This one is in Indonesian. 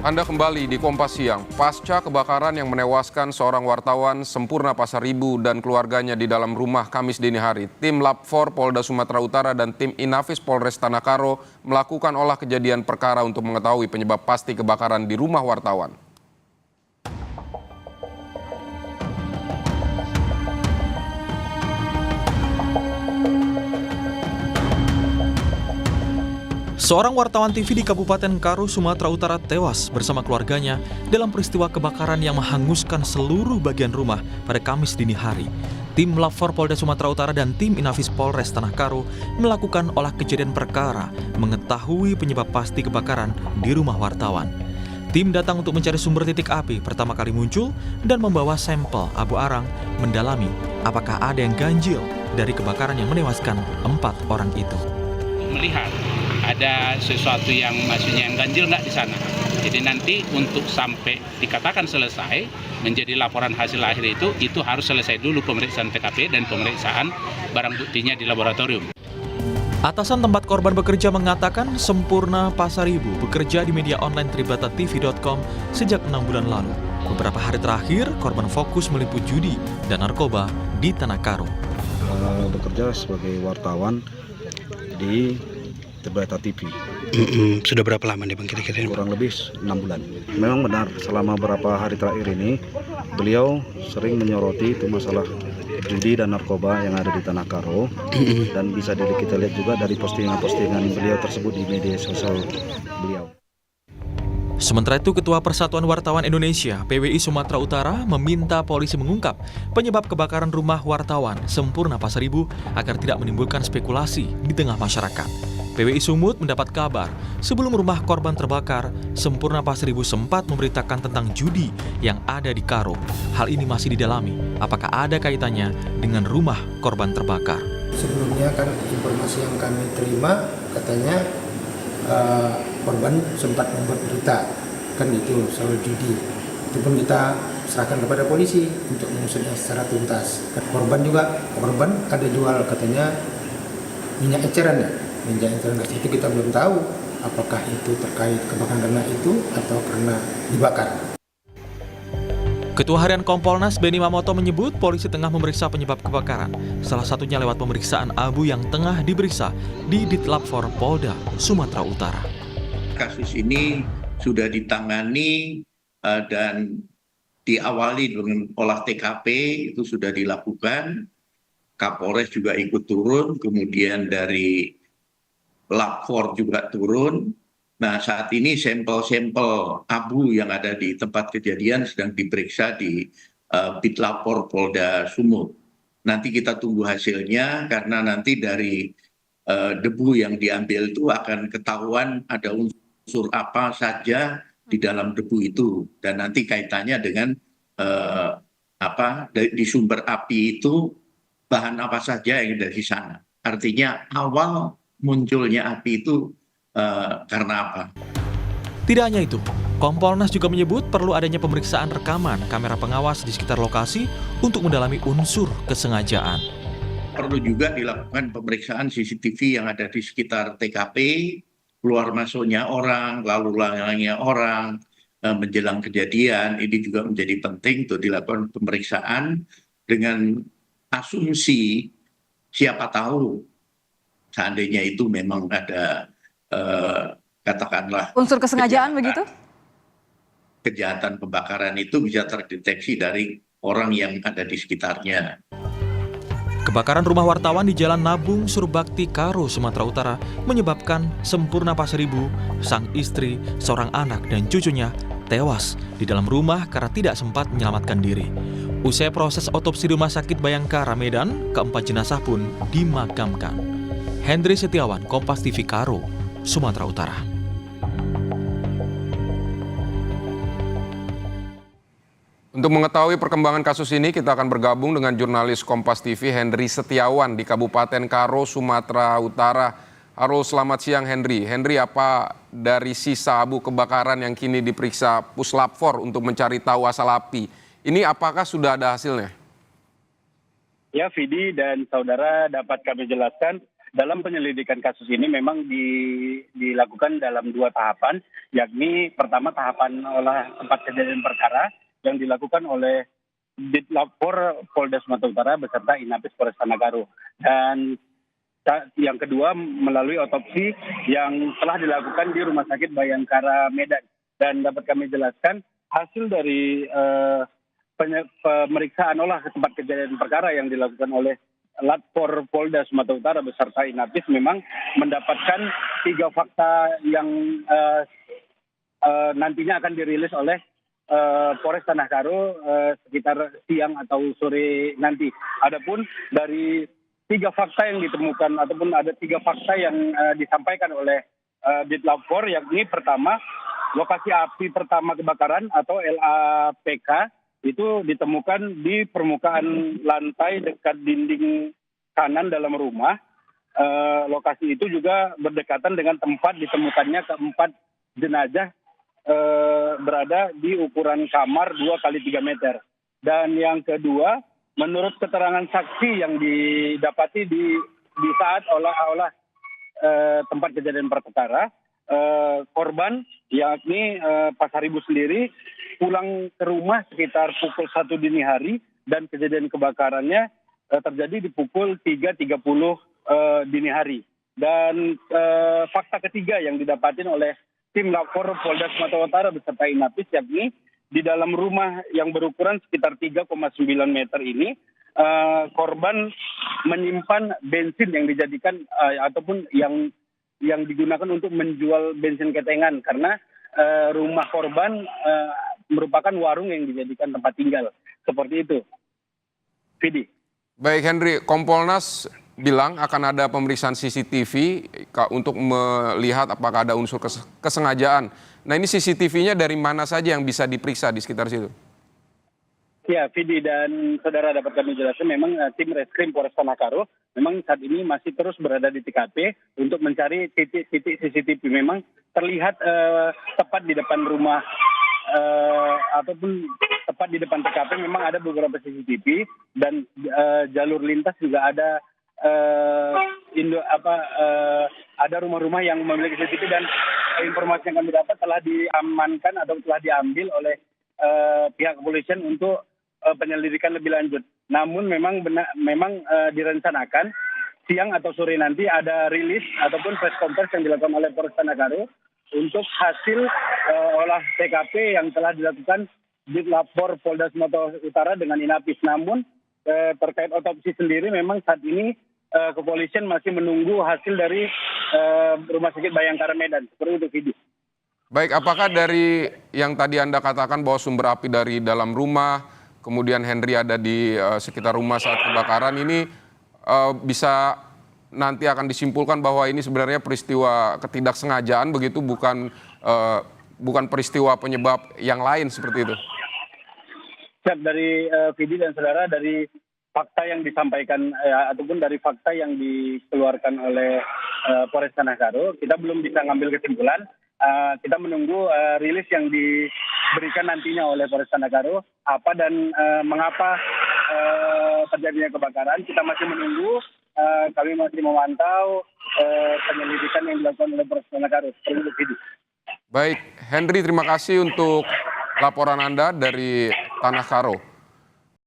Anda kembali di Kompas Siang. Pasca kebakaran yang menewaskan seorang wartawan Sempurna Pasaribu dan keluarganya di dalam rumah Kamis dini hari, tim Lab 4 Polda Sumatera Utara dan tim Inafis Polres Tanah Karo melakukan olah kejadian perkara untuk mengetahui penyebab pasti kebakaran di rumah wartawan. Seorang wartawan TV di Kabupaten Karo, Sumatera Utara tewas bersama keluarganya dalam peristiwa kebakaran yang menghanguskan seluruh bagian rumah pada Kamis dini hari. Tim Lab 4 Polda Sumatera Utara dan tim Inafis Polres Tanah Karo melakukan olah kejadian perkara mengetahui penyebab pasti kebakaran di rumah wartawan. Tim datang untuk mencari sumber titik api pertama kali muncul dan membawa sampel abu arang mendalami apakah ada yang ganjil dari kebakaran yang menewaskan 4 orang itu. Melihat ada sesuatu yang maksudnya yang ganjil nggak di sana. Jadi nanti untuk sampai dikatakan selesai menjadi laporan hasil akhir itu harus selesai dulu pemeriksaan TKP dan pemeriksaan barang buktinya di laboratorium. Atasan tempat korban bekerja mengatakan Sempurna Pasaribu bekerja di media online tribratatv.com sejak 6 bulan lalu. Beberapa hari terakhir, korban fokus meliput judi dan narkoba di Tanah Karo. Bekerja sebagai wartawan di Tribrata TV. Sudah berapa lama nih Bang kira-kira? Kurang lebih 6 bulan. Memang benar selama beberapa hari terakhir ini beliau sering menyoroti itu masalah judi dan narkoba yang ada di Tanah Karo. Dan bisa kita lihat juga dari postingan-postingan beliau tersebut di media sosial beliau. Sementara itu, Ketua Persatuan Wartawan Indonesia (PWI) Sumatera Utara meminta polisi mengungkap penyebab kebakaran rumah wartawan Sempurna Pasaribu agar tidak menimbulkan spekulasi di tengah masyarakat. PWI Sumut mendapat kabar sebelum rumah korban terbakar, Sempurna Pasaribu sempat memberitakan tentang judi yang ada di Karo. Hal ini masih didalami, apakah ada kaitannya dengan rumah korban terbakar. Sebelumnya kan informasi yang kami terima katanya korban sempat membuat berita kan itu soal judi. Itu pun kita serahkan kepada polisi untuk mengusutnya secara tuntas. Korban ada jual katanya minyak eceran ya. Minyak eceran gas itu kita belum tahu apakah itu terkait kebakaran karena itu atau karena dibakar. Ketua Harian Kompolnas Beni Mamoto menyebut polisi tengah memeriksa penyebab kebakaran, salah satunya lewat pemeriksaan abu yang tengah diperiksa di Ditlab 4 Polda Sumatera Utara. Kasus ini sudah ditangani dan diawali dengan olah TKP, itu sudah dilakukan. Kapolres juga ikut turun, kemudian dari Lab 4 juga turun. Nah, saat ini sampel-sampel abu yang ada di tempat kejadian sedang diperiksa di Bitlapor Polda Sumut. Nanti kita tunggu hasilnya karena nanti dari debu yang diambil itu akan ketahuan ada unsur apa saja di dalam debu itu dan nanti kaitannya dengan di sumber api itu bahan apa saja yang dari sana. Artinya awal munculnya api itu karena apa? Tidak hanya itu, Kompolnas juga menyebut perlu adanya pemeriksaan rekaman kamera pengawas di sekitar lokasi untuk mendalami unsur kesengajaan. Perlu juga dilakukan pemeriksaan CCTV yang ada di sekitar TKP, keluar masuknya orang, lalu lalangnya orang, menjelang kejadian. Ini juga menjadi penting untuk dilakukan pemeriksaan dengan asumsi siapa tahu seandainya itu memang ada katakanlah unsur kesengajaan begitu? Kejahatan pembakaran itu bisa terdeteksi dari orang yang ada di sekitarnya. Kebakaran rumah wartawan di Jalan Nabung, Surbakti, Karo, Sumatera Utara menyebabkan Sempurna Pasaribu, sang istri, seorang anak dan cucunya tewas di dalam rumah karena tidak sempat menyelamatkan diri. Usai proses otopsi di Rumah Sakit Bayangkara, Medan, keempat jenazah pun dimakamkan. Hendri Setiawan, Kompas TV Karo, Sumatera Utara. Untuk mengetahui perkembangan kasus ini, kita akan bergabung dengan jurnalis Kompas TV Hendri Setiawan di Kabupaten Karo, Sumatera Utara. Halo, selamat siang Hendri. Hendri, apa dari sisa abu kebakaran yang kini diperiksa Puslap 4 untuk mencari tahu asal api? Ini apakah sudah ada hasilnya? Ya, Vidi dan saudara, dapat kami jelaskan dalam penyelidikan kasus ini memang dilakukan dalam 2 tahapan, yakni pertama tahapan olah tempat kejadian perkara yang dilakukan oleh Ditlapor Polda Sumatera Utara beserta Inapis Polres Tanah dan yang kedua melalui otopsi yang telah dilakukan di Rumah Sakit Bayangkara Medan. Dan dapat kami jelaskan hasil dari pemeriksaan olah tempat kejadian perkara yang dilakukan oleh Latpor Polda Sumatera Utara beserta Inapis memang mendapatkan 3 fakta yang nantinya akan dirilis oleh Polres Tanah Karo sekitar siang atau sore nanti. Adapun dari 3 fakta yang ditemukan ataupun ada 3 fakta yang disampaikan oleh Ditlapor, yakni pertama lokasi api pertama kebakaran atau LAPK itu ditemukan di permukaan lantai dekat dinding kanan dalam rumah. Lokasi itu juga berdekatan dengan tempat ditemukannya keempat jenazah berada di ukuran kamar 2x3 meter. Dan yang kedua, menurut keterangan saksi yang didapati di saat olah tempat kejadian perkara, korban yakni Pasaribu sendiri pulang ke rumah sekitar pukul 1 dini hari dan kejadian kebakarannya terjadi di pukul 3.30 dini hari. Dan fakta ketiga yang didapatin oleh tim Lapor Polda Sumatera Utara beserta Inapis, yakni di dalam rumah yang berukuran sekitar 3,9 meter ini, korban menyimpan bensin yang dijadikan ataupun yang digunakan untuk menjual bensin ketengan karena rumah korban merupakan warung yang dijadikan tempat tinggal. Seperti itu. Vidi. Baik Henry, Kompolnas bilang akan ada pemeriksaan CCTV untuk melihat apakah ada unsur kesengajaan. Nah ini CCTV-nya dari mana saja yang bisa diperiksa di sekitar situ? Ya, Vidi dan saudara dapat kami jelaskan memang tim Reskrim Polres Tanah Karo memang saat ini masih terus berada di TKP untuk mencari titik-titik CCTV. Memang terlihat tepat di depan rumah ataupun tepat di depan TKP memang ada beberapa CCTV dan jalur lintas juga ada ada rumah-rumah yang memiliki CCTV dan informasi yang kami dapat telah diamankan atau telah diambil oleh pihak kepolisian untuk penyelidikan lebih lanjut. Namun memang direncanakan siang atau sore nanti ada rilis ataupun press conference yang dilakukan oleh Polres Tanah Karo untuk hasil olah TKP yang telah dilakukan di Lapor Polda Sumatera Utara dengan Inapis. Namun terkait otopsi sendiri memang saat ini kepolisian masih menunggu hasil dari Rumah Sakit Bayangkara Medan. Seperti itu, Vidi. Baik, apakah dari yang tadi Anda katakan bahwa sumber api dari dalam rumah, kemudian Henry ada di sekitar rumah saat kebakaran ini bisa nanti akan disimpulkan bahwa ini sebenarnya peristiwa ketidaksengajaan begitu, bukan peristiwa penyebab yang lain seperti itu? Dari Vidi dan saudara, dari fakta yang disampaikan ataupun dari fakta yang dikeluarkan oleh Polres Tanah Karo, kita belum bisa ngambil kesimpulan. Kita menunggu rilis yang diberikan nantinya oleh Polres Tanah Karo apa dan mengapa terjadinya kebakaran. Kita masih menunggu, kami masih memantau penyelidikan yang dilakukan oleh Polres Tanah Karo. Baik, Henry, terima kasih untuk laporan Anda dari Tanah Karo.